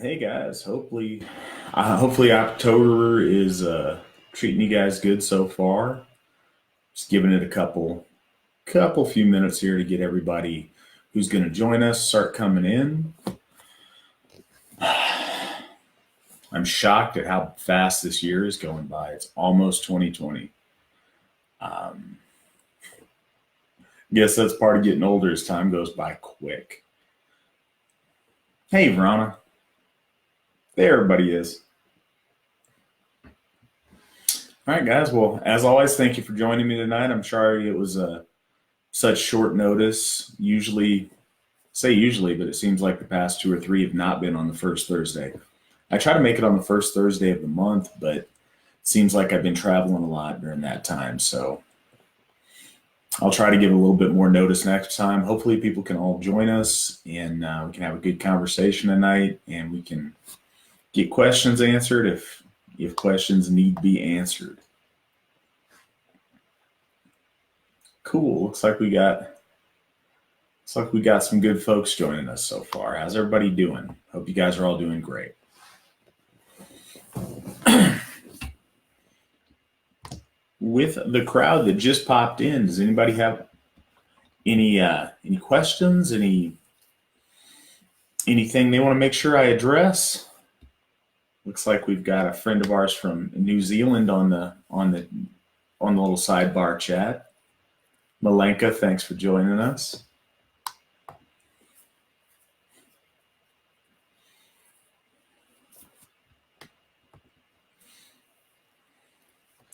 Hey guys, hopefully October is treating you guys good so far. Just giving it a couple few minutes here to get everybody who's going to join us start coming in. I'm shocked at how fast this year is going by. It's almost 2020. Um, Guess that's part of getting older as time goes by quick. Hey Verona, there everybody is. All right, guys. Well, as always, thank you for joining me tonight. I'm sorry it was such short notice. Usually, but it seems like the past two or three have not been on the first Thursday. I try to make it on the first Thursday of the month, but it seems like I've been traveling a lot during that time. So I'll try to give a little bit more notice next time. Hopefully, people can all join us and we can have a good conversation tonight and we can get questions answered if questions need be answered. Cool. Looks like we got some good folks joining us so far. How's everybody doing? Hope you guys are all doing great. With the crowd that just popped in, does anybody have any questions? Anything they want to make sure I address? Looks like we've got a friend of ours from New Zealand on the little sidebar chat. Malenka, thanks for joining us.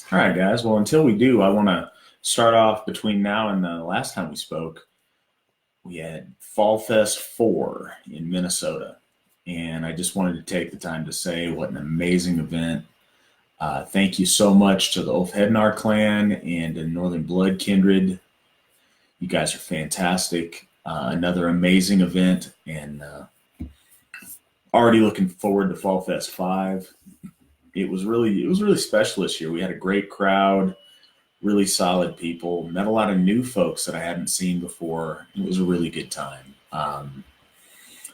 All right, guys. Well, until we do, I want to start off between now and the last time we spoke. We had Fall Fest 4 in Minnesota, and I just wanted to take the time to say what an amazing event. Thank you so much to the Ulfhednar clan and the Northern Blood Kindred. You guys are fantastic. Another amazing event, and already looking forward to Fall Fest 5. It was really special this year. We had a great crowd, really solid people, met a lot of new folks that I hadn't seen before. It was a really good time.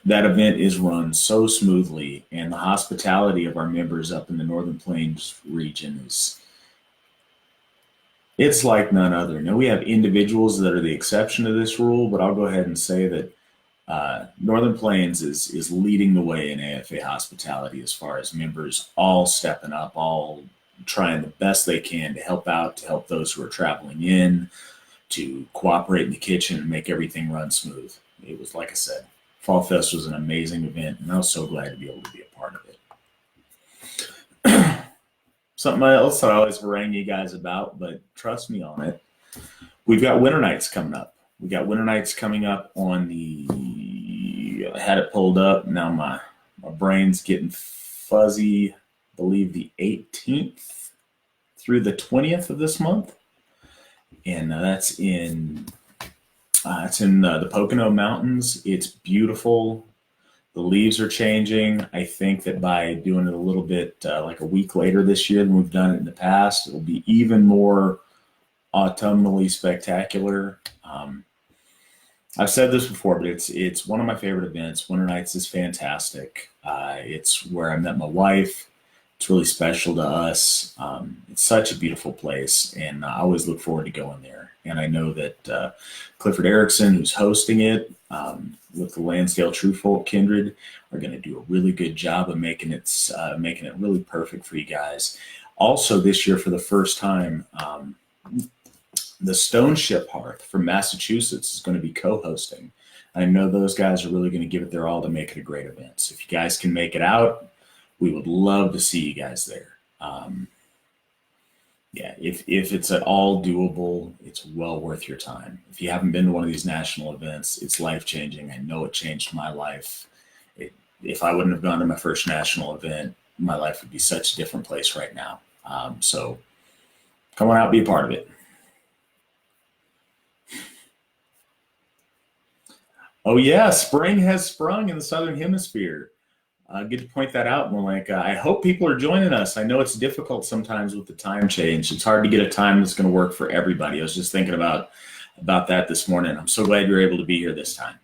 That event is run so smoothly, and the hospitality of our members up in the Northern Plains region it's like none other. Now we have individuals that are the exception to this rule, but I'll go ahead and say that Northern Plains is leading the way in AFA hospitality as far as members all stepping up, all trying the best they can to help out, to help those who are traveling in, to cooperate in the kitchen and make everything run smooth. It was, like I said, Fall Fest was an amazing event, and I was so glad to be able to be a part of it. Something else that I always harangue you guys about, but trust me on it. We've got Winter Nights coming up. We got Winter Nights coming up on I had it pulled up. Now my brain's getting fuzzy. I believe the 18th through the 20th of this month. And that's it's in the Pocono Mountains. It's beautiful. The leaves are changing. I think that by doing it a little bit like a week later this year than we've done it in the past, it'll be even more autumnally spectacular. I've said this before, but it's one of my favorite events. Winter Nights is fantastic. It's where I met my wife. It's really special to us. It's such a beautiful place, and I always look forward to going there. And I know that Clifford Erickson, who's hosting it with the Lansdale True Folk Kindred, are going to do a really good job of making it really perfect for you guys. Also, this year for the first time, the Stone Ship Hearth from Massachusetts is going to be co-hosting. I know those guys are really going to give it their all to make it a great event. So if you guys can make it out, we would love to see you guys there. If it's at all doable, it's well worth your time. If you haven't been to one of these national events, it's life-changing. I know it changed my life. If I wouldn't have gone to my first national event, my life would be such a different place right now. So come on out, be a part of it. Oh yeah, spring has sprung in the Southern Hemisphere. Good to point that out, Malenka. I hope people are joining us. I know it's difficult sometimes with the time change. It's hard to get a time that's going to work for everybody. I was just thinking about that this morning. I'm so glad you're able to be here this time.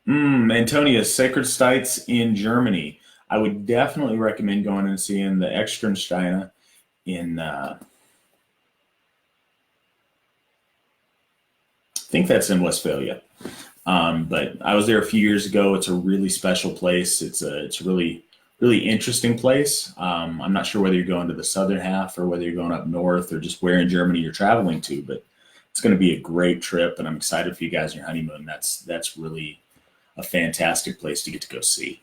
Antonius, Sacred Sites in Germany. I would definitely recommend going and seeing the Externsteine in, I think that's in Westphalia. But I was there a few years ago. It's a really special place. It's a really interesting place. I'm not sure whether you're going to the southern half or whether you're going up north or just where in Germany you're traveling to, but it's going to be a great trip, and I'm excited for you guys on your honeymoon. That's really a fantastic place to get to go see.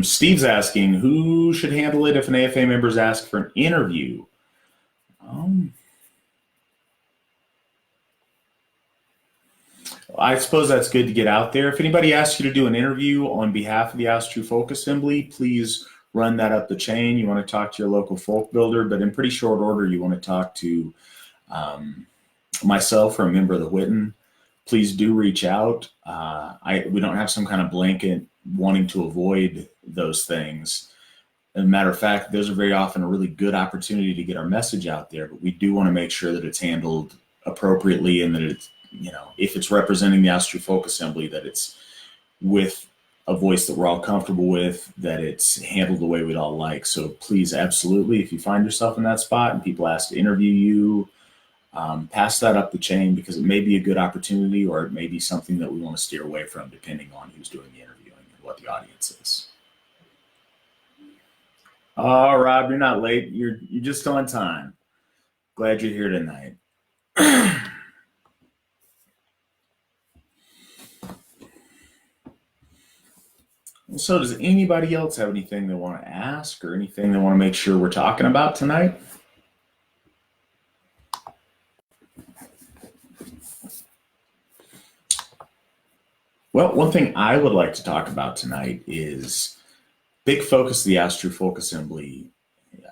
Steve's asking who should handle it if an AFA member is asked for an interview. Um, I suppose that's good to get out there. If anybody asks you to do an interview on behalf of the Asatru Folk Assembly, please run that up the chain. You want to talk to your local folk builder, but in pretty short order, you want to talk to um, myself or a member of the Witten. Please do reach out. We don't have some kind of blanket wanting to avoid those things. As a matter of fact, those are very often a really good opportunity to get our message out there, but we do want to make sure that it's handled appropriately and that it's, if it's representing the Asatru Folk Assembly, that it's with a voice that we're all comfortable with, that it's handled the way we'd all like. So please, absolutely, if you find yourself in that spot and people ask to interview you, pass that up the chain because it may be a good opportunity or it may be something that we want to steer away from depending on who's doing the interviewing and what the audience is. Oh, Rob, you're not late. You're just on time. Glad you're here tonight. So, does anybody else have anything they want to ask or anything they want to make sure we're talking about tonight? Well, one thing I would like to talk about tonight is big focus of the Asatru Folk Assembly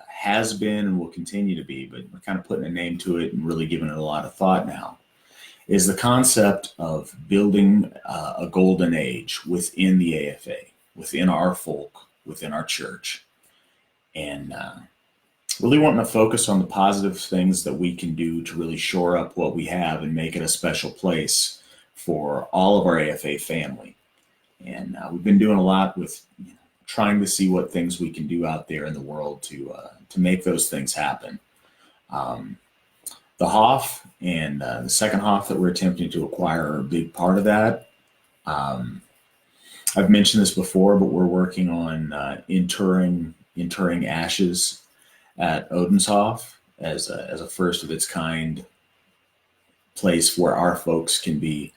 has been and will continue to be, but we're kind of putting a name to it and really giving it a lot of thought now, is the concept of building a golden age within the AFA, within our folk, within our church, and really wanting to focus on the positive things that we can do to really shore up what we have and make it a special place for all of our AFA family. And we've been doing a lot with trying to see what things we can do out there in the world to make those things happen. The Hoff and the second Hoff that we're attempting to acquire are a big part of that. I've mentioned this before, but we're working on interring ashes at Odenshoff as a first of its kind place where our folks can be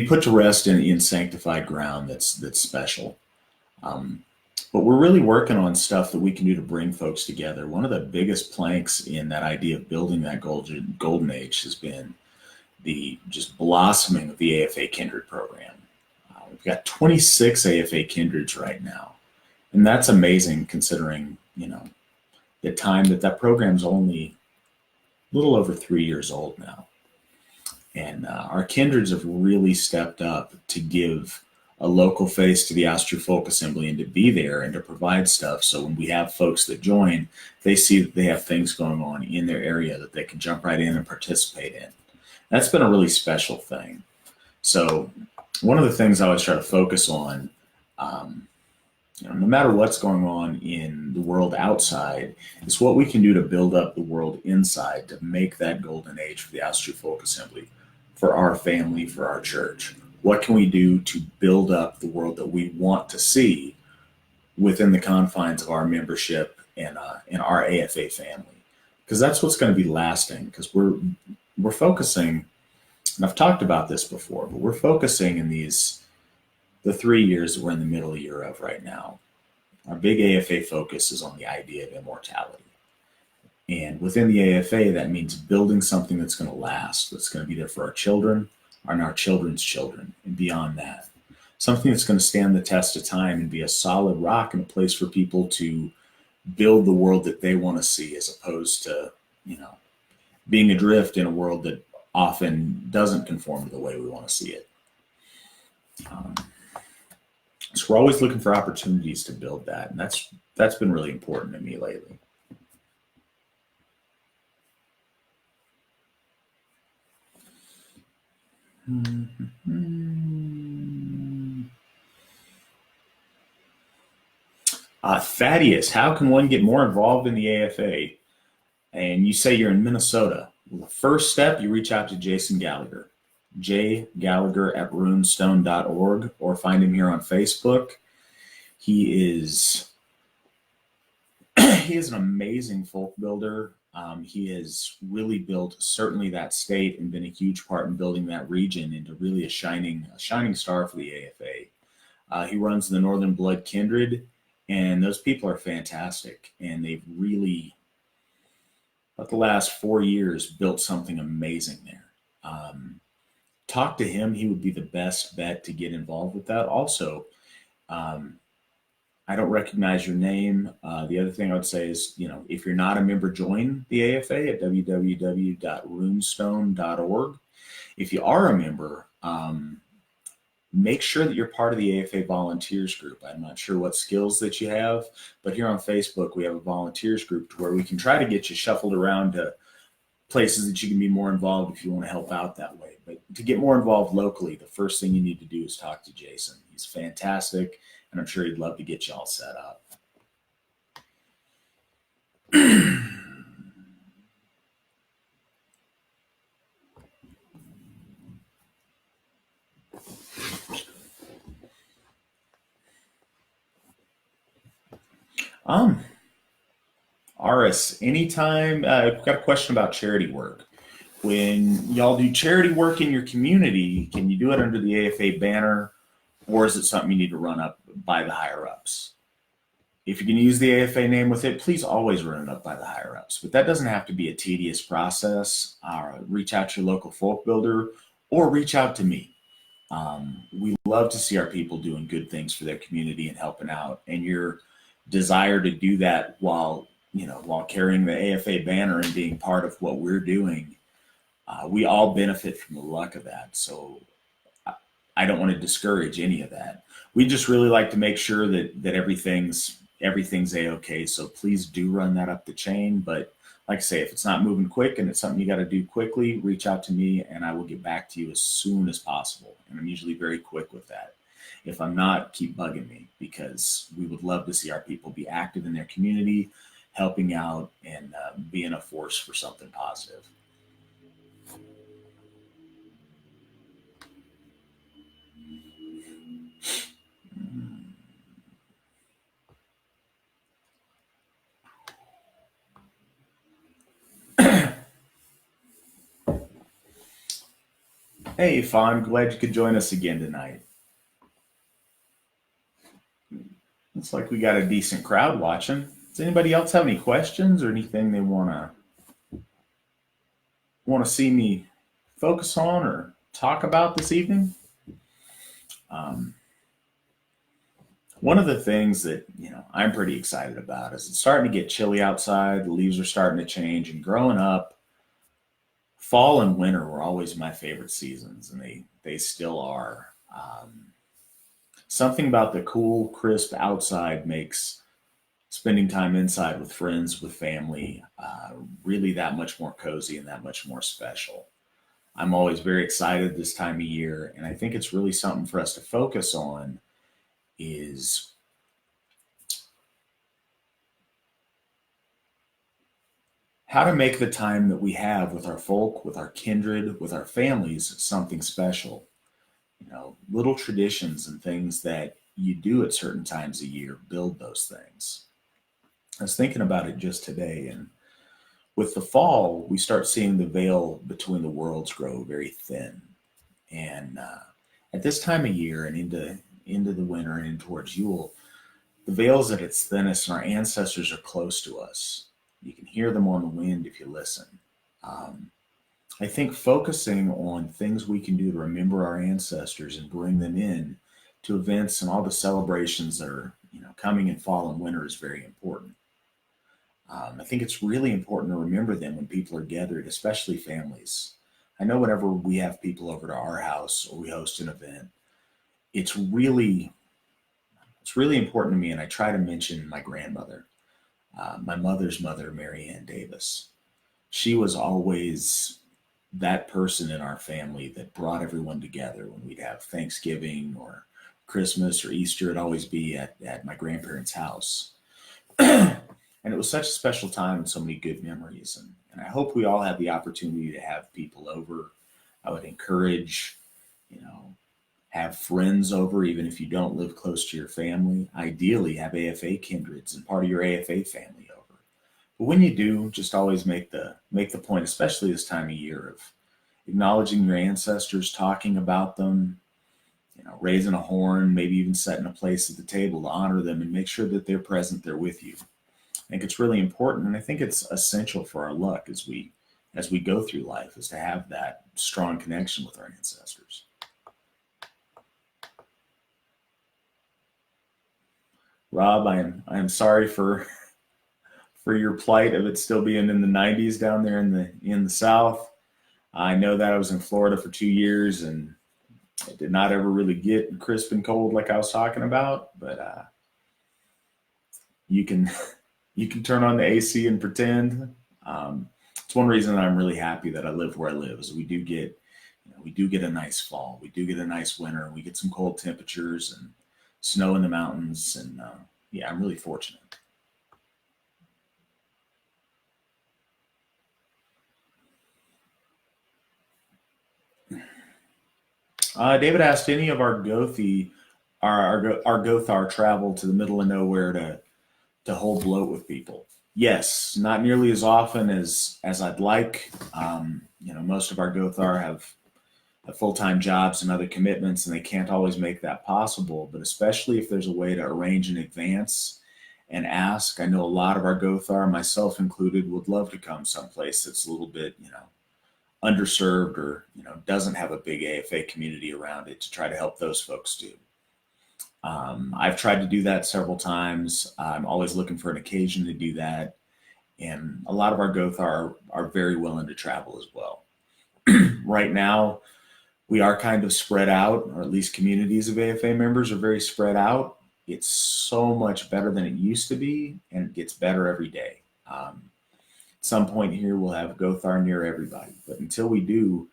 put to rest in sanctified ground that's special. But we're really working on stuff that we can do to bring folks together. One of the biggest planks in that idea of building that golden age has been the just blossoming of the AFA Kindred program. We've got 26 AFA Kindreds right now, and that's amazing considering the time that program's only a little over 3 years old now. And our kindreds have really stepped up to give a local face to the Asatru Folk Assembly and to be there and to provide stuff. So when we have folks that join, they see that they have things going on in their area that they can jump right in and participate in. That's been a really special thing. So one of the things I always try to focus on, no matter what's going on in the world outside, is what we can do to build up the world inside to make that golden age for the Asatru Folk Assembly, for our family, for our church. What can we do to build up the world that we want to see within the confines of our membership and in our AFA family? Because that's what's going to be lasting. Because we're focusing, and I've talked about this before, but we're focusing in the 3 years that we're in the middle year of right now. Our big AFA focus is on the idea of immortality. And within the AFA, that means building something that's going to last, that's going to be there for our children and our children's children, and beyond that. Something that's going to stand the test of time and be a solid rock and a place for people to build the world that they want to see, as opposed to, being adrift in a world that often doesn't conform to the way we want to see it. So we're always looking for opportunities to build that, and that's been really important to me lately. Thaddeus, how can one get more involved in the AFA? And you say you're in Minnesota. Well, the first step, you reach out to Jason Gallagher, jgallagher@runestone.org, or find him here on Facebook. He is he is an amazing folk builder. He has really built certainly that state and been a huge part in building that region into really a shining star for the AFA. He runs the Northern Blood Kindred, and those people are fantastic. And they've really, about the last 4 years, built something amazing there. Talk to him; he would be the best bet to get involved with that. Also, um, I don't recognize your name. The other thing I would say is, if you're not a member, join the AFA at www.runestone.org. If you are a member, make sure that you're part of the AFA volunteers group. I'm not sure what skills that you have, but here on Facebook, we have a volunteers group where we can try to get you shuffled around to places that you can be more involved if you want to help out that way. But to get more involved locally, the first thing you need to do is talk to Jason. He's fantastic, and I'm sure he'd love to get you all set up. um, Aris, anytime, I've got a question about charity work. When y'all do charity work in your community, can you do it under the AFA banner, or is it something you need to run up by the higher ups? If you're going to use the AFA name with it, please always run it up by the higher ups. But that doesn't have to be a tedious process. Reach out to your local folk builder or reach out to me. We love to see our people doing good things for their community and helping out. And your desire to do that while carrying the AFA banner and being part of what we're doing, we all benefit from the luck of that. So I don't want to discourage any of that. We just really like to make sure that everything's a-okay. So please do run that up the chain. But like I say, if it's not moving quick and it's something you got to do quickly, reach out to me and I will get back to you as soon as possible. And I'm usually very quick with that. If I'm not, keep bugging me, because we would love to see our people be active in their community, helping out and being a force for something positive. Hey, Fawn, glad you could join us again tonight. Looks like we got a decent crowd watching. Does anybody else have any questions or anything they want to see me focus on or talk about this evening? Um, One of the things that I'm pretty excited about is it's starting to get chilly outside. The leaves are starting to change, and growing up, fall and winter were always my favorite seasons, and they still are. Something about the cool, crisp outside makes spending time inside with friends, with family, really that much more cozy and that much more special. I'm always very excited this time of year, and I think it's really something for us to focus on is how to make the time that we have with our folk, with our kindred, with our families something special. Little traditions and things that you do at certain times a year build those things. I was thinking about it just today, and with the fall, we start seeing the veil between the worlds grow very thin. And at this time of year and into the winter and in towards Yule, the veil's at its thinnest, and our ancestors are close to us. You can hear them on the wind if you listen. Um, I think focusing on things we can do to remember our ancestors and bring them in to events and all the celebrations that are coming in fall and winter is very important. I think it's really important to remember them when people are gathered, especially families. I know whenever we have people over to our house or we host an event, it's really it's really important to me, and I try to mention my grandmother, my mother's mother, Mary Ann Davis. She was always that person in our family that brought everyone together when we'd have Thanksgiving or Christmas or Easter. It'd always be at my grandparents' house. And it was such a special time and so many good memories. And I hope we all have the opportunity to have people over. I would encourage, you know, have friends over, even if you don't live close to your family. Ideally, have AFA kindreds and part of your AFA family over. But when you do, just always make the point, especially this time of year, of acknowledging your ancestors, talking about them, raising a horn, maybe even setting a place at the table to honor them and make sure that they're present there with you. I think it's really important, and I think it's essential for our luck as we go through life, is to have that strong connection with our ancestors. Rob, I am sorry for your plight of it still being in the 90s down there in the South. I know that I was in Florida for 2 years, and it did not ever really get crisp and cold like I was talking about. But you can you can turn on the AC and pretend. It's one reason that I'm really happy that I live where I live, is we do get a nice fall, we do get a nice winter, and we get some cold temperatures and snow in the mountains, and yeah, I'm really fortunate. David asked, any of our Gothar travel to the middle of nowhere to hold bloat with people? Yes, not nearly as often as I'd like. Most of our Gothar have full-time jobs and other commitments, and they can't always make that possible. But especially if there's a way to arrange in advance and ask, I know a lot of our Gothar, myself included, would love to come someplace that's a little bit, underserved, or doesn't have a big AFA community around it, to try to help those folks too. I've tried to do that several times. I'm always looking for an occasion to do that, and a lot of our Gothar are very willing to travel as well. Right now, we are kind of spread out, or at least communities of AFA members are very spread out. It's so much better than it used to be, and it gets better every day. At some point here, we'll have Gothar near everybody, but until we do,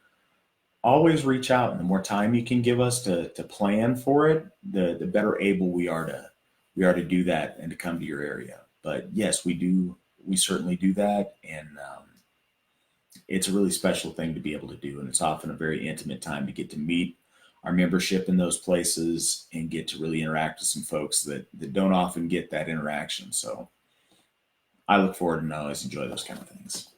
always reach out. And the more time you can give us to plan for it, the better able we are to do that and to come to your area. But yes, we certainly do that, and it's a really special thing to be able to do, and it's often a very intimate time to get to meet our membership in those places and get to really interact with some folks that don't often get that interaction. So I look forward and always enjoy those kind of things.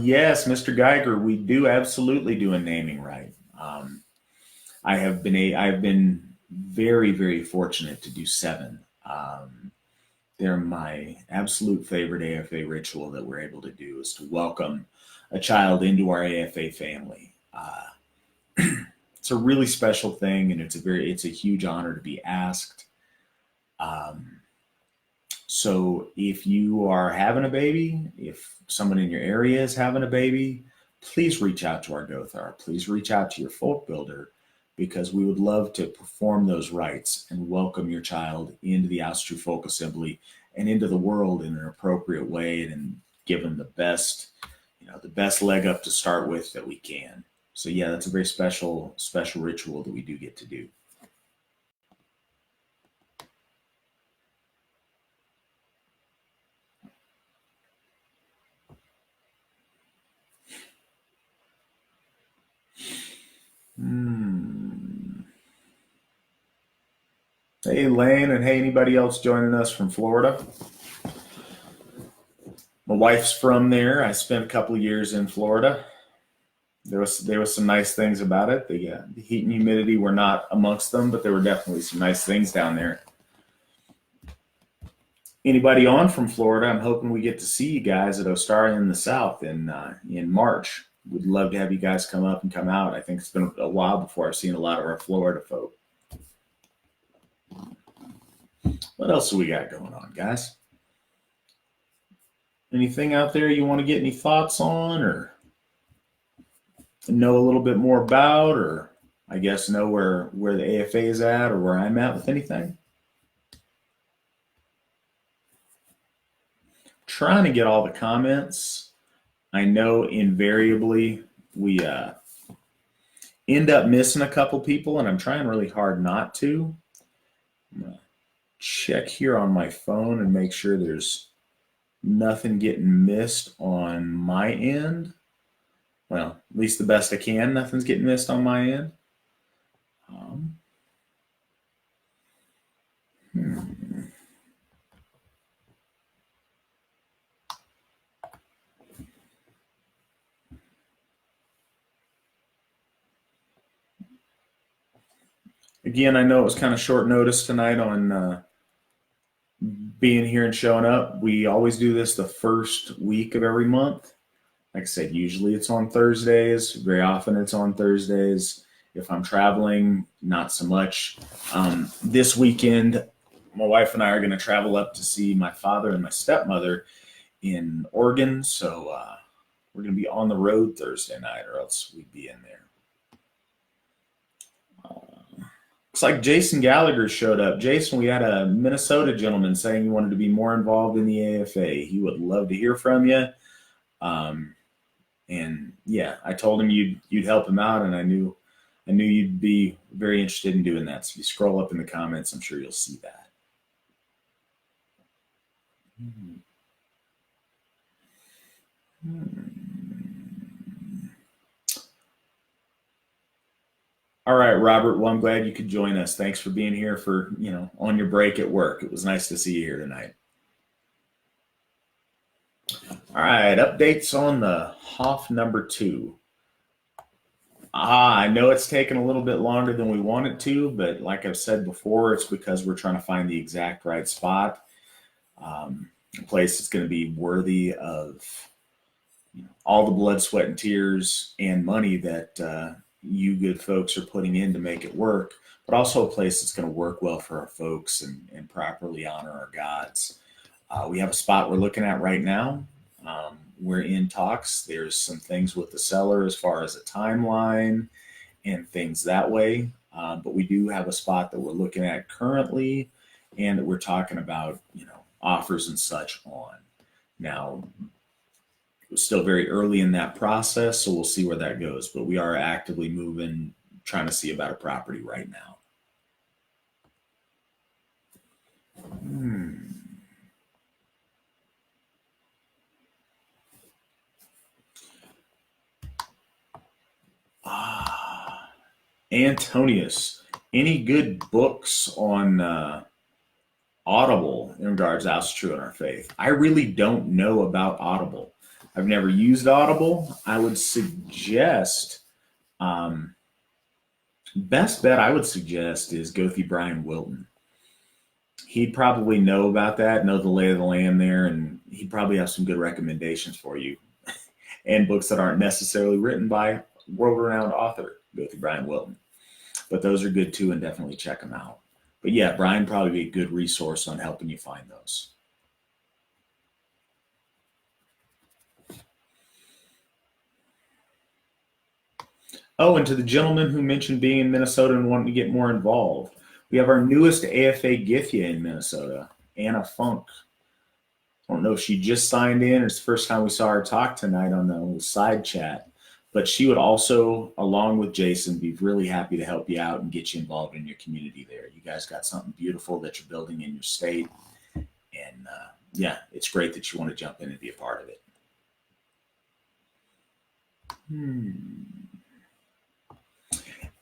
Yes, Mr. Geiger, we do absolutely do a naming right. I've been very, very fortunate to do 7. They're my absolute favorite AFA ritual that we're able to do, is to welcome a child into our AFA family. It's a really special thing, and it's a huge honor to be asked. Um, so if you are having a baby, if someone in your area is having a baby, please reach out to our Gothar. Please reach out to your folk builder, because we would love to perform those rites and welcome your child into the Asatru Folk Assembly and into the world in an appropriate way, and give them the best leg up to start with that we can. So yeah, that's a very special ritual that we do get to do. Hmm. Hey, Lane, and hey, anybody else joining us from Florida? My wife's from there. I spent a couple of years in Florida. There was some nice things about it. The heat and humidity were not amongst them, but there were definitely some nice things down there. Anybody on from Florida? I'm hoping we get to see you guys at Ostaria in the South in March. We'd love to have you guys come up and come out. I think it's been a while before I've seen a lot of our Florida folk. What else do we got going on, guys? Anything out there you want to get any thoughts on, or know a little bit more about, or I guess know where the AFA is at, or where I'm at with anything? trying to get all the comments. I know invariably we end up missing a couple people, and I'm trying really hard not to. I'm going to check here on my phone and make sure there's nothing getting missed on my end. Well, at least the best I can. Nothing's getting missed on my end. Again, I know it was kind of short notice tonight on being here and showing up. We always do this the first week of every month. Like I said, usually it's on Thursdays. Very often it's on Thursdays. If I'm traveling, not so much. This weekend, my wife and I are going to travel up to see my father and my stepmother in Oregon. So we're going to be on the road Thursday night, or else we'd be in there. Looks like Jason Gallagher showed up. Jason, we had a Minnesota gentleman saying he wanted to be more involved in the AFA. He would love to hear from you. And yeah, I told him you'd help him out, and I knew you'd be very interested in doing that. So if you scroll up in the comments, I'm sure you'll see that. All right, Robert. Well, I'm glad you could join us. Thanks for being here for, on your break at work. It was nice to see you here tonight. All right, updates on the Hoff number 2. I know it's taken a little bit longer than we wanted to, but like I've said before, it's because we're trying to find the exact right spot, a place that's going to be worthy of all the blood, sweat, and tears and money that you good folks are putting in to make it work, but also a place that's going to work well for our folks and properly honor our gods. We have a spot we're looking at right now. We're in talks. There's some things with the seller as far as a timeline and things that way. But we do have a spot that we're looking at currently and that we're talking about, offers and such on. Now, we're still very early in that process, so we'll see where that goes. But we are actively moving, trying to see about a property right now. Antonius, any good books on Audible in regards to Asatru and our faith? I really don't know about Audible. I've never used Audible. I would suggest, best bet I would suggest is go through Brian Wilton. He'd probably know about that, know the lay of the land there, and he'd probably have some good recommendations for you. And books that aren't necessarily written by world-renowned author. Go through Brian Wilton. But those are good too, and definitely check them out. But yeah, Brian probably be a good resource on helping you find those. Oh, and to the gentleman who mentioned being in Minnesota and wanting to get more involved, we have our newest AFA Githya in Minnesota, Anna Funk. I don't know if she just signed in or it's the first time we saw her talk tonight on the side chat, but she would also, along with Jason, be really happy to help you out and get you involved in your community there. You guys got something beautiful that you're building in your state. And yeah, it's great that you want to jump in and be a part of it.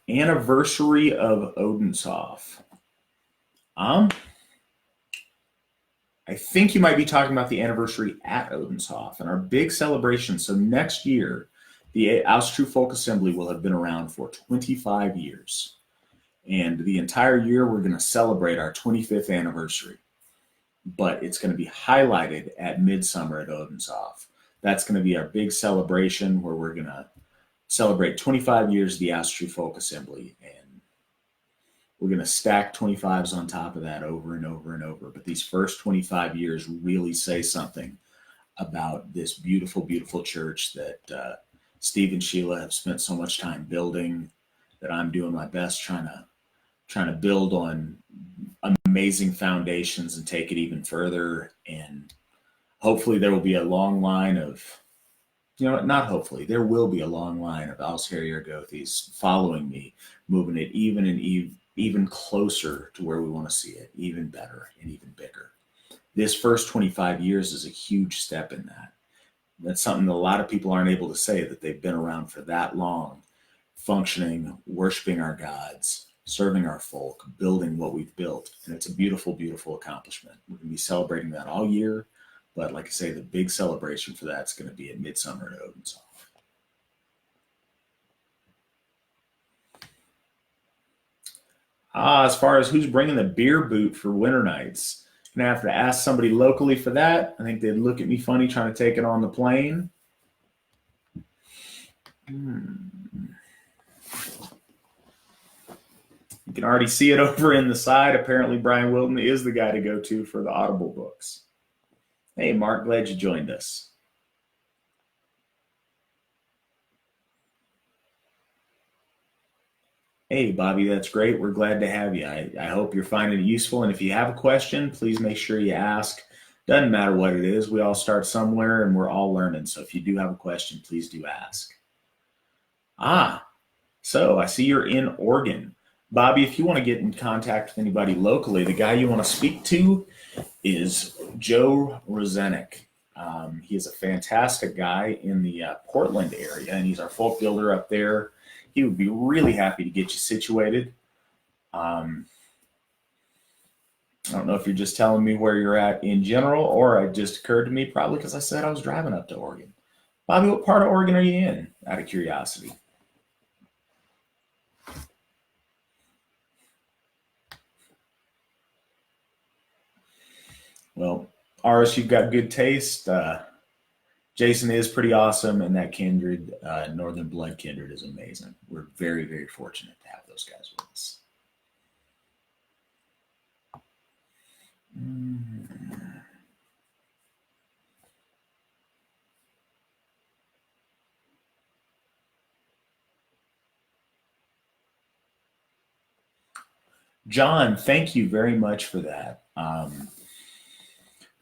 Anniversary of Odenshoff. I think you might be talking about the anniversary at Odenshoff and our big celebration. So next year, the Asatru Folk Assembly will have been around for 25 years. And the entire year, we're going to celebrate our 25th anniversary. But it's going to be highlighted at Midsummer at Odenshoff. That's going to be our big celebration where we're going to celebrate 25 years of the Asatru Folk Assembly. And we're going to stack 25s on top of that over and over and over. But these first 25 years really say something about this beautiful, beautiful church that Steve and Sheila have spent so much time building, that I'm doing my best trying to build on amazing foundations and take it even further. And Hopefully there will be a long line of, not hopefully, there will be a long line of Alsherier Gothies following me, moving it even closer to where we want to see it, even better and even bigger. This first 25 years is a huge step in that. That's something that a lot of people aren't able to say, that they've been around for that long, functioning, worshiping our gods, serving our folk, building what we've built. And it's a beautiful, beautiful accomplishment. We're going to be celebrating that all year. But like I say, the big celebration for that's going to be at Midsummer at Odin's Hall. As far as who's bringing the beer boot for winter nights, I'm gonna have to ask somebody locally for that. I think they'd look at me funny trying to take it on the plane. You can already see it over in the side. Apparently, Brian Wilton is the guy to go to for the Audible books. Hey, Mark, glad you joined us. Hey, Bobby, that's great. We're glad to have you. I hope you're finding it useful. And if you have a question, please make sure you ask. Doesn't matter what it is. We all start somewhere and we're all learning. So if you do have a question, please do ask. So I see you're in Oregon. Bobby, if you want to get in contact with anybody locally, the guy you want to speak to is Joe Rozenek. He is a fantastic guy in the Portland area, and he's our folk builder up there. He would be really happy to get you situated. I don't know if you're just telling me where you're at in general, or it just occurred to me probably because I said I was driving up to Oregon. Bobby, what part of Oregon are you in, out of curiosity? Well, Aris, you've got good taste. Jason is pretty awesome, and that kindred, Northern Blood kindred, is amazing. We're very, very fortunate to have those guys with us. John, thank you very much for that.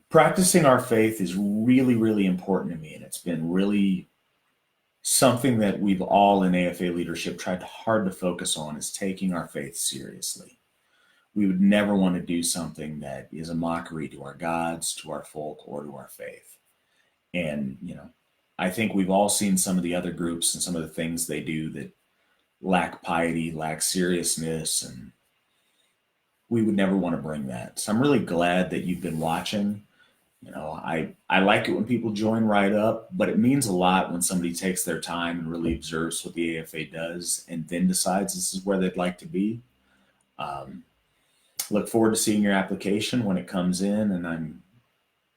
Practicing our faith is really, really important to me, and it's been really something that we've all in AFA leadership tried hard to focus on, is taking our faith seriously. We would never want to do something that is a mockery to our gods, to our folk, or to our faith. And, I think we've all seen some of the other groups and some of the things they do that lack piety, lack seriousness, and we would never want to bring that. So I'm really glad that you've been watching. I like it when people join right up, but it means a lot when somebody takes their time and really observes what the AFA does and then decides this is where they'd like to be. Look forward to seeing your application when it comes in, and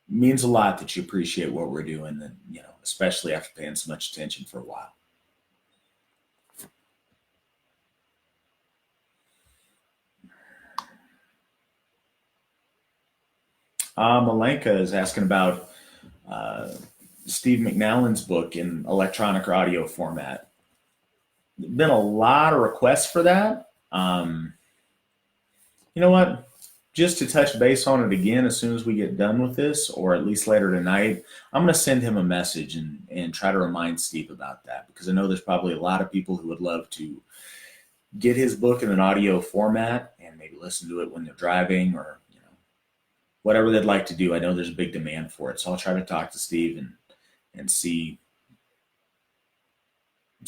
means a lot that you appreciate what we're doing, and especially after paying so much attention for a while. Malenka is asking about Steve McNallen's book in electronic or audio format. There's been a lot of requests for that. You know what? Just to touch base on it again as soon as we get done with this, or at least later tonight, I'm going to send him a message and try to remind Steve about that, because I know there's probably a lot of people who would love to get his book in an audio format and maybe listen to it when they're driving, or whatever they'd like to do. I know there's a big demand for it, so I'll try to talk to Steve and see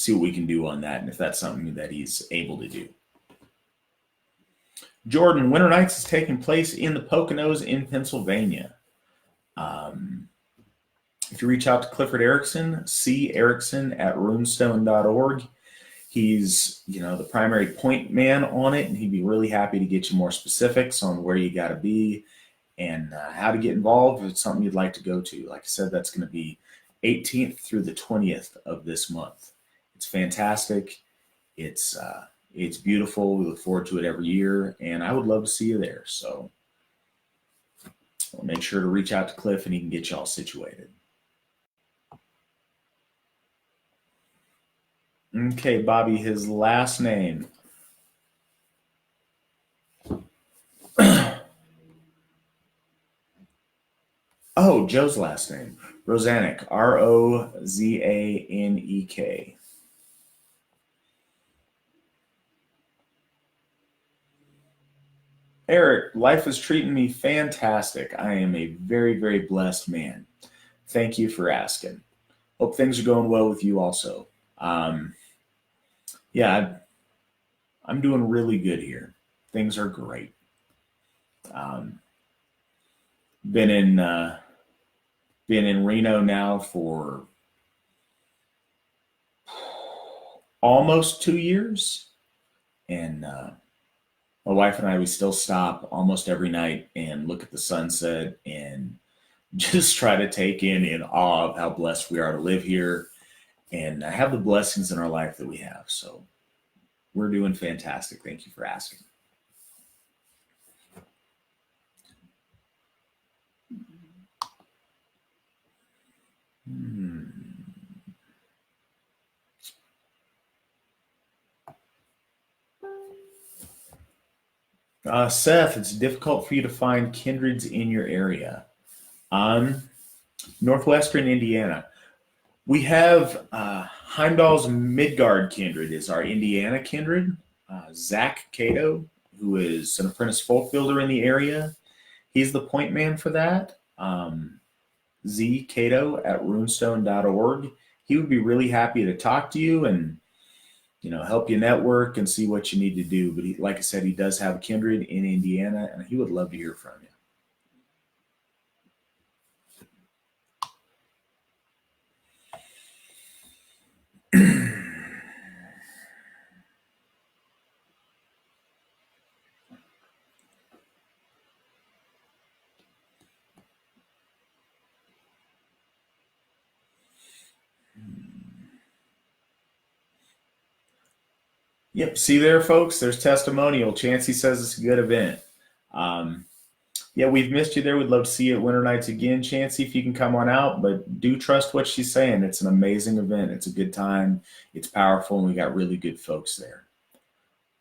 what we can do on that, and if that's something that he's able to do. Jordan, Winter Nights is taking place in the Poconos in Pennsylvania. If you reach out to Clifford Erickson, Erickson@runestone.org, he's the primary point man on it, and he'd be really happy to get you more specifics on where you got to be and how to get involved if it's something you'd like to go to. Like I said, that's going to be 18th through the 20th of this month. It's fantastic. It's beautiful. We look forward to it every year, and I would love to see you there. So I'll make sure to reach out to Cliff, and he can get you all situated. Okay, Bobby, his last name. Oh, Joe's last name. Rozanek. Rozanek. Eric, life is treating me fantastic. I am a very, very blessed man. Thank you for asking. Hope things are going well with you also. Um, yeah, I'm doing really good here. Things are great. Um, been in been in Reno now for almost 2 years, and my wife and I we still stop almost every night and look at the sunset and just try to take in awe of how blessed we are to live here and have the blessings in our life that we have. So we're doing fantastic. Thank you for asking. Hmm. Seth, it's difficult for you to find kindreds in your area. Um, Northwestern Indiana. We have Heimdall's Midgard kindred is our Indiana kindred. Zach Cato, who is an apprentice folk builder in the area, he's the point man for that. Z Cato at runestone.org. He would be really happy to talk to you and help you network and see what you need to do. But like I said, he does have a kindred in Indiana, and he would love to hear from you. Yep. See there, folks. There's testimonial. Chancey says it's a good event. Um, yeah, we've missed you there. We'd love to see you at Winter Nights again, Chancey, if you can come on out. But do trust what she's saying. It's an amazing event. It's a good time. It's powerful, and we got really good folks there.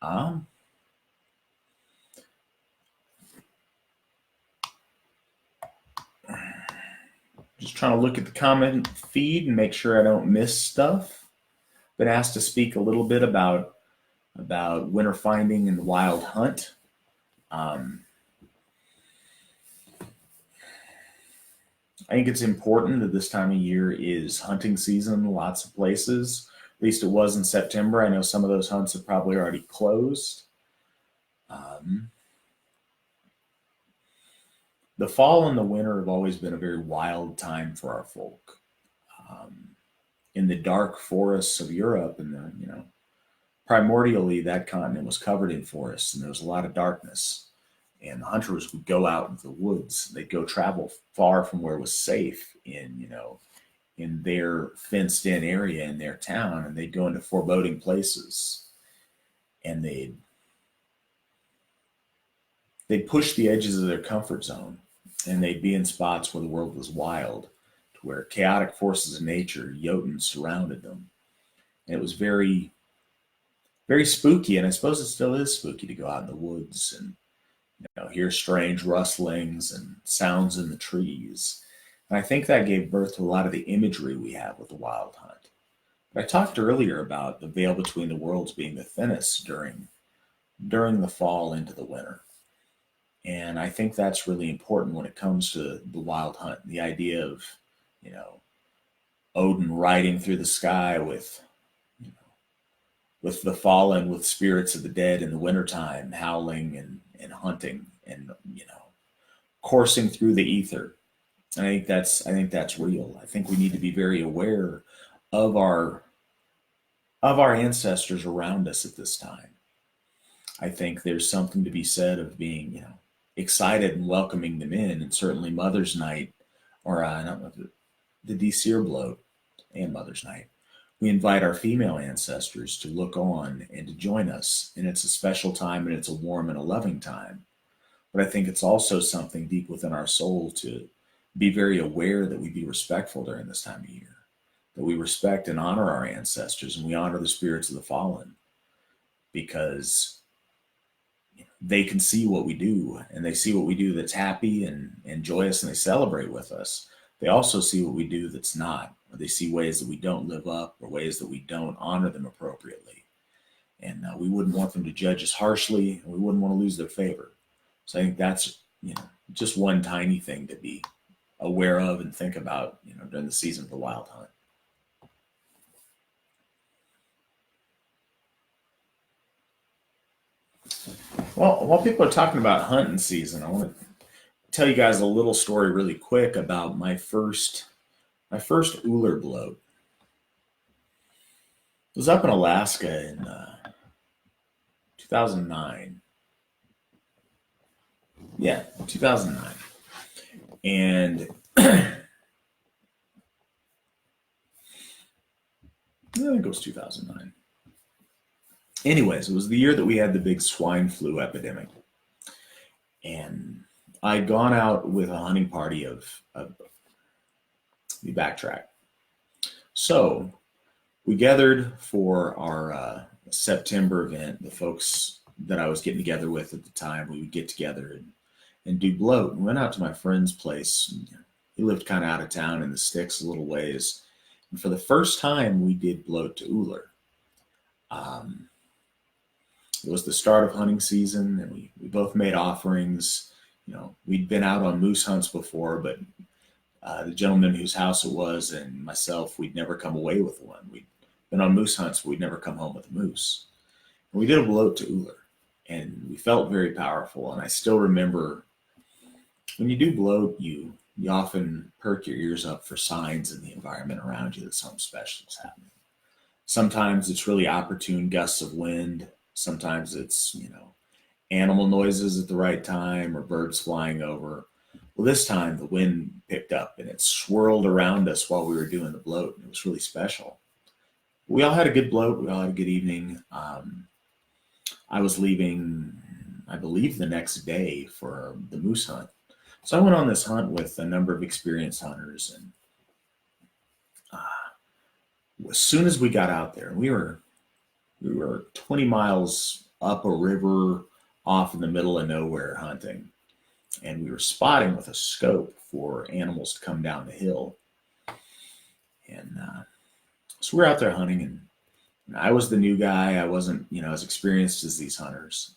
Um, just trying to look at the comment feed and make sure I don't miss stuff. Been asked to speak a little bit about winter finding and the wild hunt. Um, I think it's important that this time of year is hunting season. Lots of places. At least it was in September. I know some of those hunts have probably already closed. Um, the fall and the winter have always been a very wild time for our folk. Um, in the dark forests of Europe, and primordially that continent was covered in forests, and there was a lot of darkness. And the hunters would go out into the woods. They'd go travel far from where it was safe in their fenced in area in their town, and they'd go into foreboding places, and they'd push the edges of their comfort zone, and they'd be in spots where the world was wild, to where chaotic forces of nature, Jotun, surrounded them. And it was very, very spooky, and I suppose it still is spooky to go out in the woods and hear strange rustlings and sounds in the trees. And I think that gave birth to a lot of the imagery we have with the wild hunt. But I talked earlier about the veil between the worlds being the thinnest during the fall into the winter. And I think that's really important when it comes to the wild hunt. The idea of, you know, Odin riding through the sky with the fallen, with spirits of the dead in the wintertime, howling and hunting and, coursing through the ether. And I think that's real. I think we need to be very aware of our ancestors around us at this time. I think there's something to be said of being, excited and welcoming them in, and certainly Mother's Night, or not the December bloat and Mother's Night. We invite our female ancestors to look on and to join us, and it's a special time and it's a warm and a loving time. But I think it's also something deep within our soul to be very aware that we be respectful during this time of year, that we respect and honor our ancestors and we honor the spirits of the fallen because they can see what we do, and they see what we do that's happy and joyous, and they celebrate with us. They also see what we do that's not, or they see ways that we don't live up, or ways that we don't honor them appropriately. And we wouldn't want them to judge us harshly, and we wouldn't want to lose their favor. So I think that's, just one tiny thing to be aware of and think about, during the season of the wild hunt. Well, while people are talking about hunting season, I want to tell you guys a little story really quick about my first Uller bloat. It was up in Alaska in 2009. Yeah, 2009. And I think it was 2009. Anyways, it was the year that we had the big swine flu epidemic. And I'd gone out with a hunting party of the backtrack. So we gathered for our September event. The folks that I was getting together with at the time, we would get together and do bloat. We went out to my friend's place. He lived kind of out of town in the sticks a little ways. And for the first time, we did bloat to Uller. It was the start of hunting season, and we both made offerings. We'd been out on moose hunts before, but the gentleman whose house it was and myself, we'd never come away with one. We'd been on moose hunts, but we'd never come home with a moose. And we did a bloat to Uller, and we felt very powerful. And I still remember when you do bloat, you often perk your ears up for signs in the environment around you that something special is happening. Sometimes it's really opportune gusts of wind. Sometimes it's, animal noises at the right time or birds flying over. Well, this time the wind picked up and it swirled around us while we were doing the bloat. And it was really special. We all had a good bloat. We all had a good evening. I was leaving, I believe, the next day for the moose hunt. So I went on this hunt with a number of experienced hunters. And as soon as we got out there, we were 20 miles up a river off in the middle of nowhere hunting. And we were spotting with a scope for animals to come down the hill. And so we're out there hunting, and I was the new guy. I wasn't, as experienced as these hunters.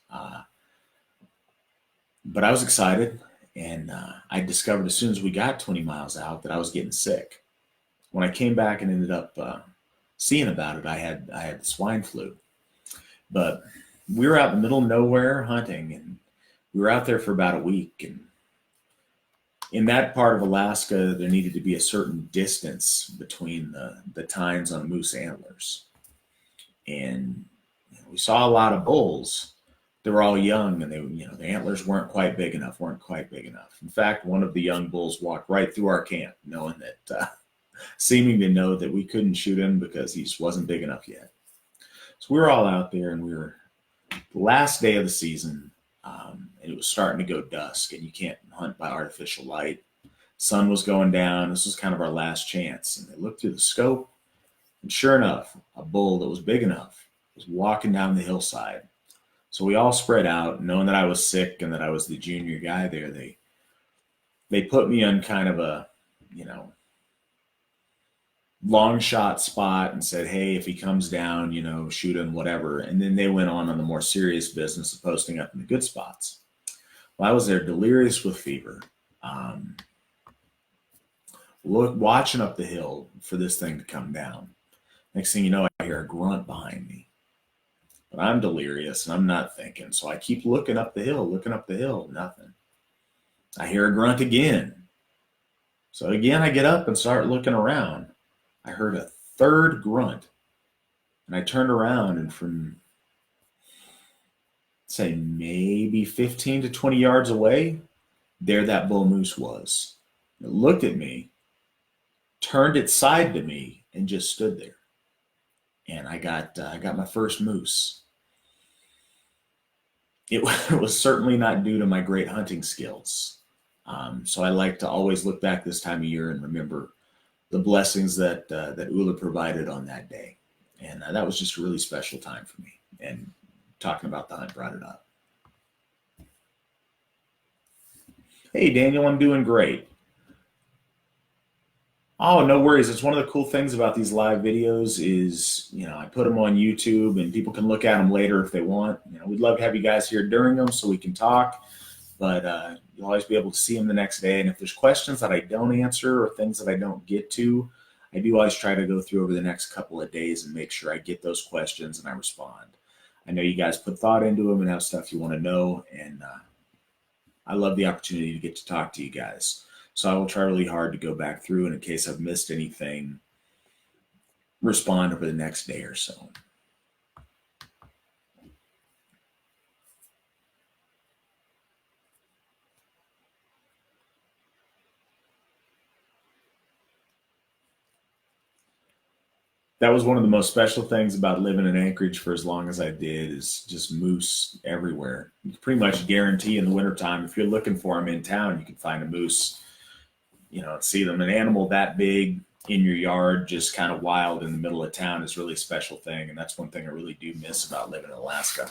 But I was excited, and I discovered as soon as we got 20 miles out that I was getting sick. When I came back and ended up seeing about it, I had the swine flu. But we were out in the middle of nowhere hunting, and we were out there for about a week. And in that part of Alaska, there needed to be a certain distance between the tines on moose antlers. And we saw a lot of bulls. They were all young, and the antlers weren't quite big enough. In fact, one of the young bulls walked right through our camp, knowing that, seeming to know that we couldn't shoot him because he just wasn't big enough yet. So we were all out there, and we were the last day of the season, and it was starting to go dusk, and you can't hunt by artificial light. Sun was going down. This was kind of our last chance. And they looked through the scope, and sure enough, a bull that was big enough was walking down the hillside. So we all spread out, knowing that I was sick and that I was the junior guy there. They put me on kind of a, long shot spot and said, hey, if he comes down, shoot him, whatever. And then they went on the more serious business of posting up in the good spots. Well, I was there delirious with fever, watching up the hill for this thing to come down. Next thing you know, I hear a grunt behind me. But I'm delirious and I'm not thinking. So I keep looking up the hill, nothing. I hear a grunt again. So again, I get up and start looking around. I heard a third grunt, and I turned around, and from, say, maybe 15 to 20 yards away, there that bull moose was. It looked at me, turned its side to me, and just stood there. And I got my first moose. It was certainly not due to my great hunting skills. So I like to always look back this time of year and remember the blessings that Uller provided on that day. And that was just a really special time for me. And talking about the hunt brought it up. Hey, Daniel, I'm doing great. Oh, no worries. It's one of the cool things about these live videos is, I put them on YouTube and people can look at them later if they want. We'd love to have you guys here during them so we can talk, but you'll always be able to see them the next day. And if there's questions that I don't answer or things that I don't get to, I do always try to go through over the next couple of days and make sure I get those questions and I respond. I know you guys put thought into them and have stuff you want to know, and I love the opportunity to get to talk to you guys. So I will try really hard to go back through and in case I've missed anything, respond over the next day or so. That was one of the most special things about living in Anchorage for as long as I did is just moose everywhere. You can pretty much guarantee in the wintertime, if you're looking for them in town, you can find a moose, see them. An animal that big in your yard, just kind of wild in the middle of town is really a special thing. And that's one thing I really do miss about living in Alaska.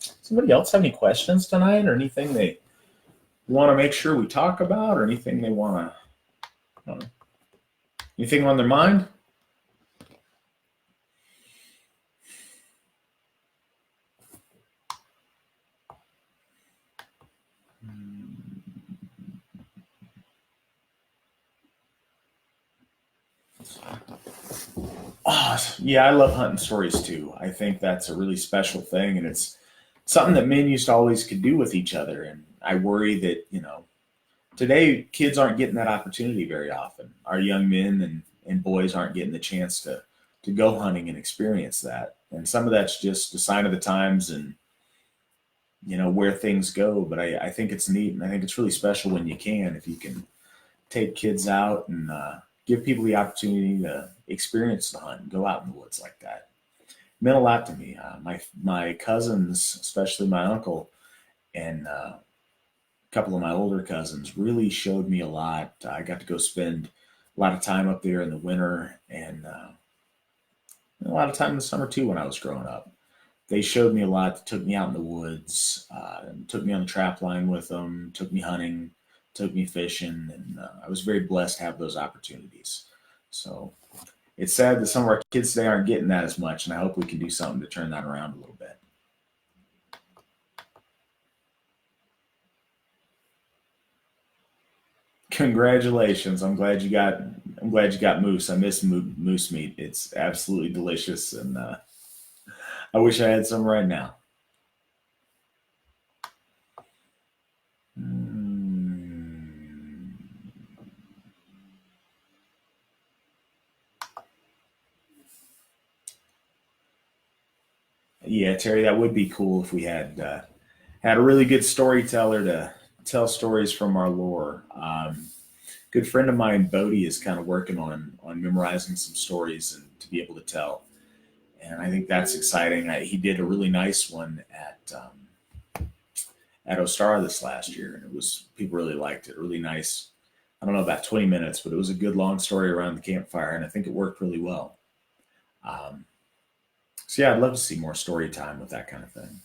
Somebody else have any questions tonight or anything they want to make sure we talk about or anything they want to, anything on their mind? Oh, yeah, I love hunting stories too. I think that's a really special thing, and it's something that men used to always could do with each other. And I worry that today kids aren't getting that opportunity very often. Our young men and boys aren't getting the chance to go hunting and experience that. And some of that's just a sign of the times and where things go. But I think it's neat, and I think it's really special when you can if you can take kids out and give people the opportunity to experience the hunt and go out in the woods like that. It meant a lot to me. My cousins, especially my uncle and a couple of my older cousins, really showed me a lot. I got to go spend a lot of time up there in the winter and a lot of time in the summer too when I was growing up. They showed me a lot. Took me out in the woods, took me on the trap line with them, took me hunting, took me fishing, and I was very blessed to have those opportunities. So it's sad that some of our kids today aren't getting that as much, and I hope we can do something to turn that around a little bit. Congratulations! I'm glad you got moose. I miss moose meat. It's absolutely delicious, and I wish I had some right now. Mm. Yeah, Terry, that would be cool if we had a really good storyteller to tell stories from our lore. Good friend of mine, Bodie, is kind of working on memorizing some stories and to be able to tell, and I think that's exciting. He did a really nice one at Ostara this last year, and it was people really liked it. Really nice. I don't know about 20 minutes, but it was a good long story around the campfire, and I think it worked really well. Um, so yeah, I'd love to see more story time with that kind of thing.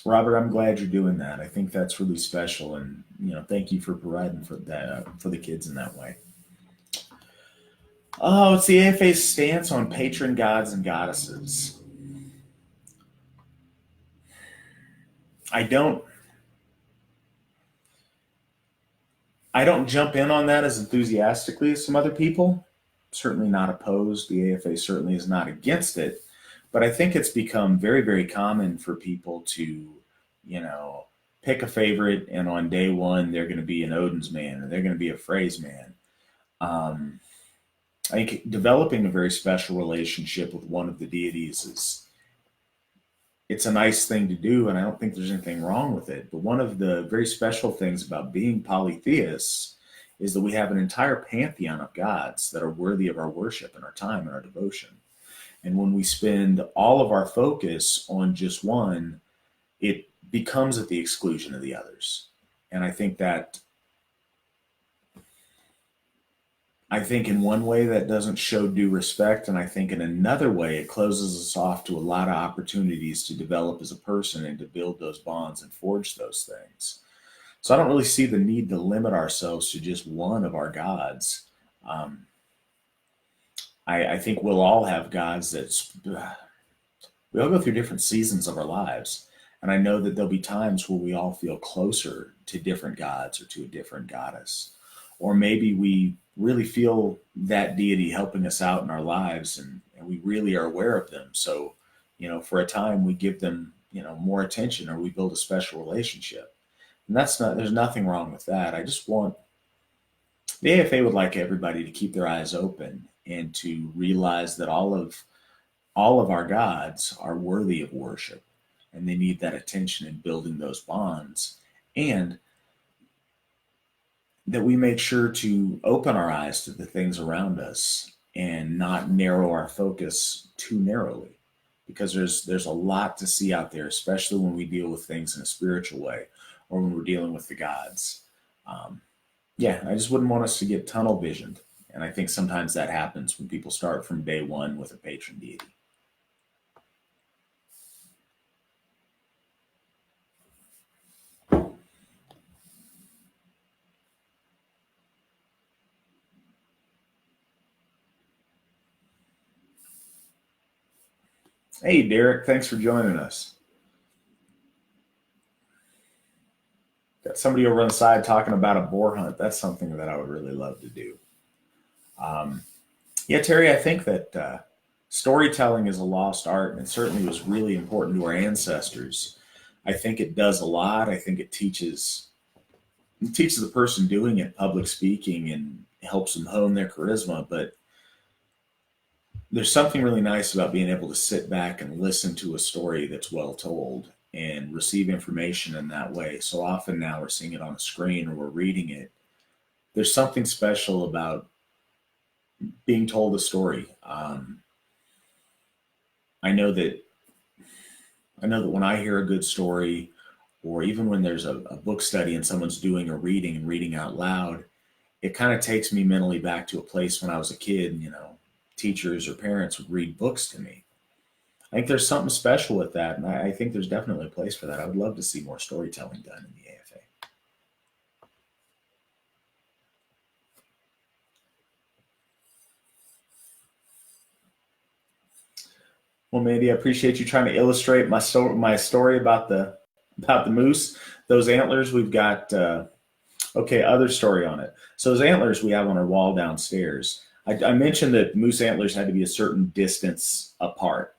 Robert, I'm glad you're doing that. I think that's really special, and thank you for providing for that for the kids in that way. Oh, it's the AFA's stance on patron gods and goddesses. I don't I don't jump in on that as enthusiastically as some other people. Certainly not opposed. The AFA certainly is not against it, but I think it's become very, very common for people to, you know, pick a favorite, and on day one they're going to be an Odin's man, or they're going to be a Frey's man. Um, I think developing a very special relationship with one of the deities is it's a nice thing to do, and I don't think there's anything wrong with it. But one of the very special things about being polytheists is that we have an entire pantheon of gods that are worthy of our worship and our time and our devotion. And when we spend all of our focus on just one, it becomes at the exclusion of the others. And I think that I think in one way that doesn't show due respect, and I think in another way it closes us off to a lot of opportunities to develop as a person and to build those bonds and forge those things. So I don't really see the need to limit ourselves to just one of our gods. Um, I think we'll all have gods that we all go through different seasons of our lives. And I know that there'll be times where we all feel closer to different gods or to a different goddess. Or maybe we really feel that deity helping us out in our lives and we really are aware of them. So, for a time we give them, more attention or we build a special relationship. And there's nothing wrong with that. I just want the AFA would like everybody to keep their eyes open and to realize that all of our gods are worthy of worship and they need that attention in building those bonds, and that we make sure to open our eyes to the things around us and not narrow our focus too narrowly, because there's a lot to see out there, especially when we deal with things in a spiritual way or when we're dealing with the gods. um, yeah, I just wouldn't want us to get tunnel visioned, and I think sometimes that happens when people start from day one with a patron deity. Hey, Derek, thanks for joining us. Got somebody over on the side talking about a boar hunt. That's something that I would really love to do. Um, yeah, Terry, I think that storytelling is a lost art, and it certainly was really important to our ancestors. I think it does a lot. I think it teaches the person doing it public speaking and helps them hone their charisma. But there's something really nice about being able to sit back and listen to a story that's well told and receive information in that way. So often now we're seeing it on a screen or we're reading it. There's something special about being told a story. I know that I know that when I hear a good story, or even when there's a book study and someone's doing a reading and reading out loud, it kind of takes me mentally back to a place when I was a kid. Teachers or parents would read books to me. I think there's something special with that, and I think there's definitely a place for that. I would love to see more storytelling done in the AFA. Well, Mandy, I appreciate you trying to illustrate my story about the moose. Those antlers, we've got okay. Other story on it. So those antlers we have on our wall downstairs. I mentioned that moose antlers had to be a certain distance apart.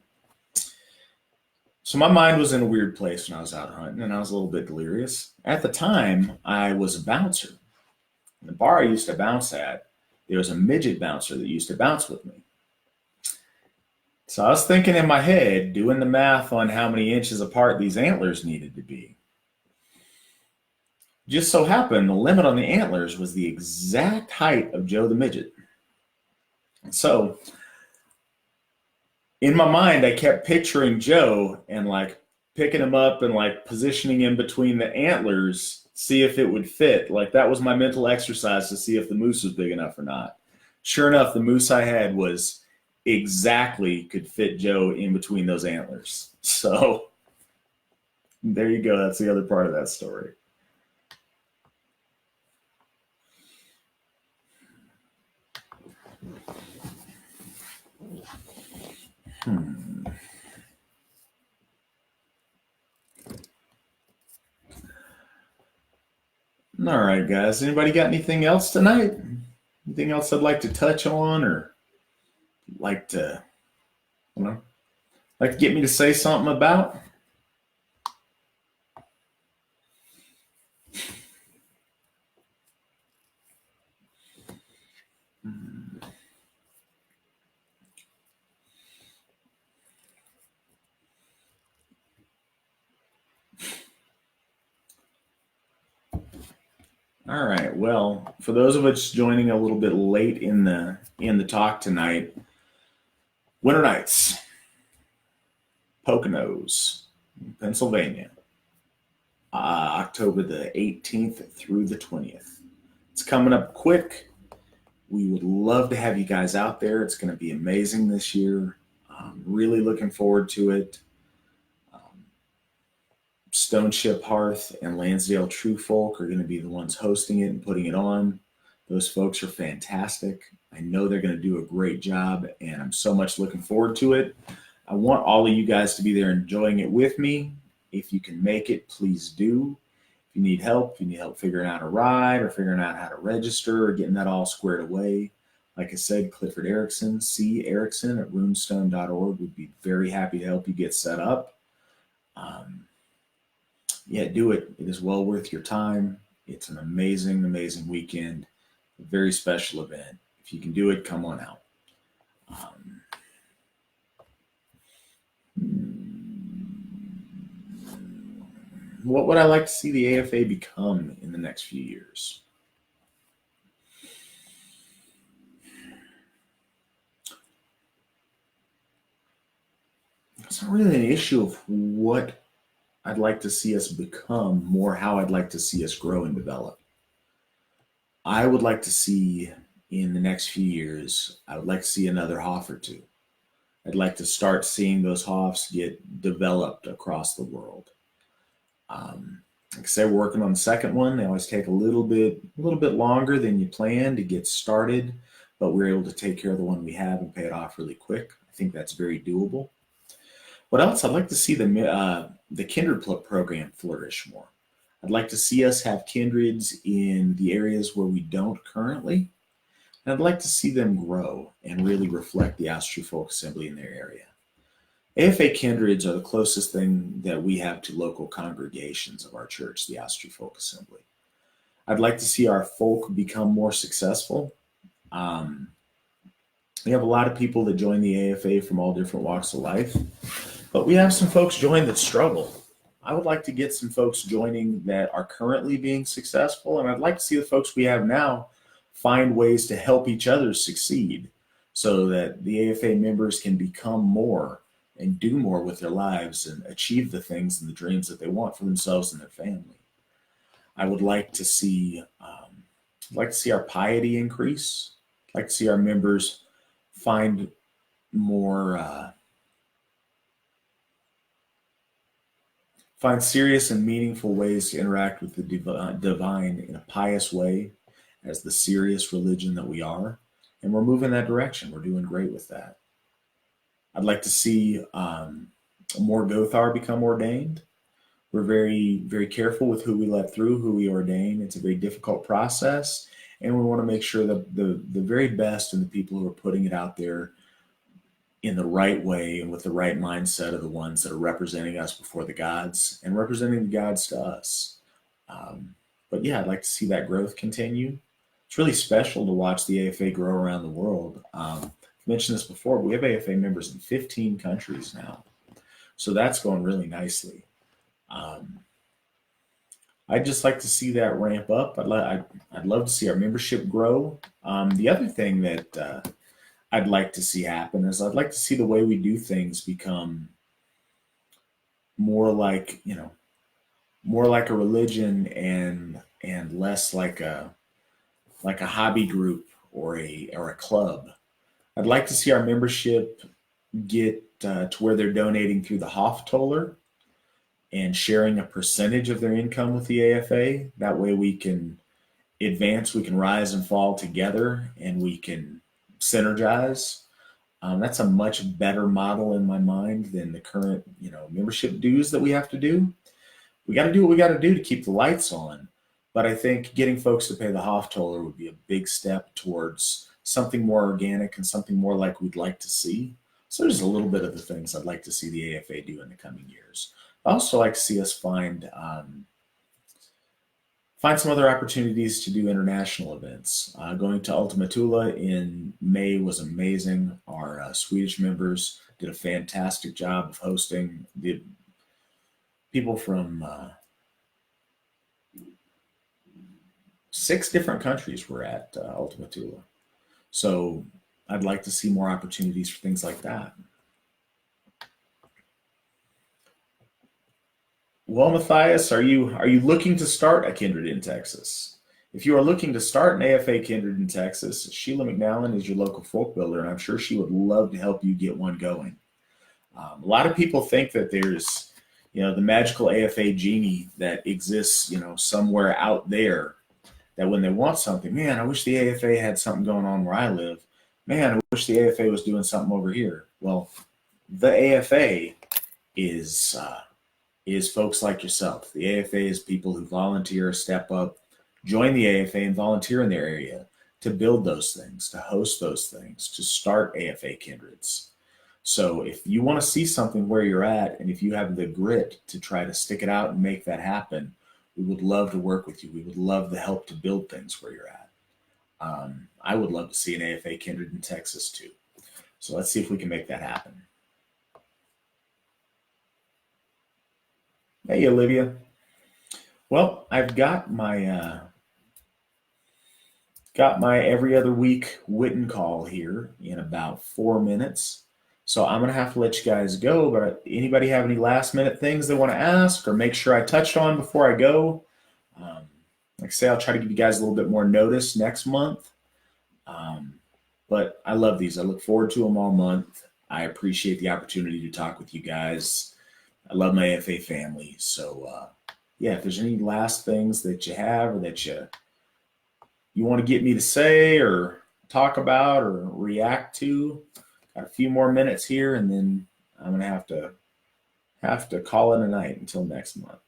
So my mind was in a weird place when I was out hunting, and I was a little bit delirious. At the time, I was a bouncer. In the bar I used to bounce at, there was a midget bouncer that used to bounce with me. So I was thinking in my head, doing the math on how many inches apart these antlers needed to be. Just so happened the limit on the antlers was the exact height of Joe the midget. So in my mind, I kept picturing Joe and like picking him up and like positioning him between the antlers, see if it would fit. Like that was my mental exercise to see if the moose was big enough or not. Sure enough, the moose I had was exactly could fit Joe in between those antlers. So there you go. That's the other part of that story. Hmm. All right, guys. Anybody got anything else tonight? Anything else I'd like to touch on, or like to, you know, like to get me to say something about? All right. Well, for those of us joining a little bit late in the talk tonight, Winter Nights, Poconos, Pennsylvania, October the 18th through the 20th. It's coming up quick. We would love to have you guys out there. It's going to be amazing this year. Really looking forward to it. Um, Stone Ship Hearth and Lansdale True Folk are going to be the ones hosting it and putting it on. Those folks are fantastic. I know they're going to do a great job, and I'm so much looking forward to it. I want all of you guys to be there enjoying it with me. If you can make it, please do. If you need help figuring out a ride or figuring out how to register or getting that all squared away, like I said, Clifford Erickson, C. Erickson at runestone.org would be very happy to help you get set up. Um, yeah, do it. It is well worth your time. It's an amazing, amazing weekend, a very special event. If you can do it, come on out. Um, what would I like to see the AFA become in the next few years? It's not really an issue of what I'd like to see us become, more how I'd like to see us grow and develop. I would like to see in the next few years, I would like to see another Hoff or two. I'd like to start seeing those Hoffs get developed across the world. Like I said, we're working on the second one. They always take a little bit longer than you plan to get started, but we're able to take care of the one we have and pay it off really quick. I think that's very doable. What else? I'd like to see the kindred program flourish more. I'd like to see us have kindreds in the areas where we don't currently, and I'd like to see them grow and really reflect the Asatru Folk Assembly in their area. AFA kindreds are the closest thing that we have to local congregations of our church, the Asatru Folk Assembly. I'd like to see our folk become more successful. Um, we have a lot of people that join the AFA from all different walks of life, but we have some folks join that struggle. I would like to get some folks joining that are currently being successful, and I'd like to see the folks we have now find ways to help each other succeed so that the AFA members can become more and do more with their lives and achieve the things and the dreams that they want for themselves and their family. I would like to see our piety increase. I'd like to see our members find more find serious and meaningful ways to interact with the divine in a pious way as the serious religion that we are. And we're moving that direction. We're doing great with that. I'd like to see more Gothar become ordained. We're very, very careful with who we let through, who we ordain. It's a very difficult process. And we want to make sure that the very best and the people who are putting it out there in the right way and with the right mindset are the ones that are representing us before the gods and representing the gods to us. Um, but yeah, I'd like to see that growth continue. It's really special to watch the AFA grow around the world. I've mentioned this before, but we have AFA members in 15 countries now. So that's going really nicely. Um, I'd just like to see that ramp up. I'd love to see our membership grow. The other thing that I'd like to see happen is I'd like to see the way we do things become more like, more like a religion and less like a hobby group or a club. I'd like to see our membership get to where they're donating through the Hoftoller and sharing a percentage of their income with the AFA. That way we can advance, we can rise and fall together, and we can synergize. That's a much better model in my mind than the current, membership dues that we have to do. We got to do what we got to do to keep the lights on. But I think getting folks to pay the Hoftoller would be a big step towards something more organic and something more like we'd like to see. So there's a little bit of the things I'd like to see the AFA do in the coming years. I also like to see us find some other opportunities to do international events. Going to Ultima Thule in May was amazing. Our Swedish members did a fantastic job of hosting. The people from 6 different countries were at Ultima Thule. So I'd like to see more opportunities for things like that. Well, Matthias, are you looking to start a kindred in Texas? If you are looking to start an AFA kindred in Texas, Sheila McNallen is your local folk builder, and I'm sure she would love to help you get one going. A lot of people think that there's, the magical AFA genie that exists, somewhere out there, that when they want something, man, I wish the AFA had something going on where I live. Man, I wish the AFA was doing something over here. Well, the AFA is folks like yourself. The AFA is people who volunteer, step up, join the AFA, and volunteer in their area to build those things, to host those things, to start AFA kindreds. So if you want to see something where you're at, and if you have the grit to try to stick it out and make that happen, we would love to work with you. We would love the help to build things where you're at. I would love to see an AFA kindred in Texas too. So let's see if we can make that happen. Hey, Olivia. Well, I've got my every other week Witten call here in about 4 minutes. So I'm going to have to let you guys go, but anybody have any last minute things they want to ask or make sure I touched on before I go? Like I say, I'll try to give you guys a little bit more notice next month. But I love these. I look forward to them all month. I appreciate the opportunity to talk with you guys. I love my AFA family. So, yeah, if there's any last things that you have or that you want to get me to say or talk about or react to, got a few more minutes here, and then I'm going to have to call it a night until next month.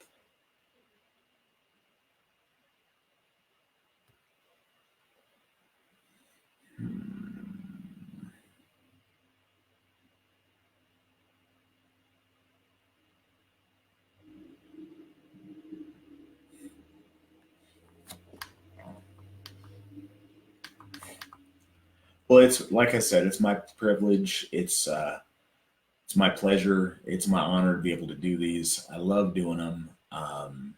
Well, it's like I said, it's my privilege. It's my pleasure. It's my honor to be able to do these. I love doing them. I'm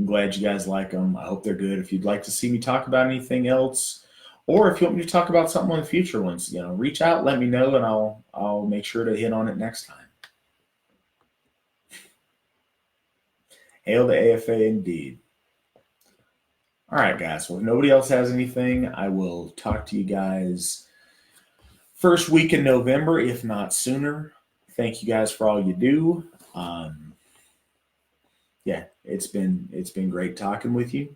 glad you guys like them. I hope they're good. If you'd like to see me talk about anything else, or if you want me to talk about something on the future ones, reach out, let me know, and I'll make sure to hit on it next time. Hail to AFA indeed. All right, guys. Well, if nobody else has anything, I will talk to you guys first week in November, if not sooner. Thank you guys for all you do. Yeah, it's been great talking with you.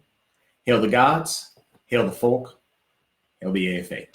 Hail the gods, hail the folk, hail the AFA.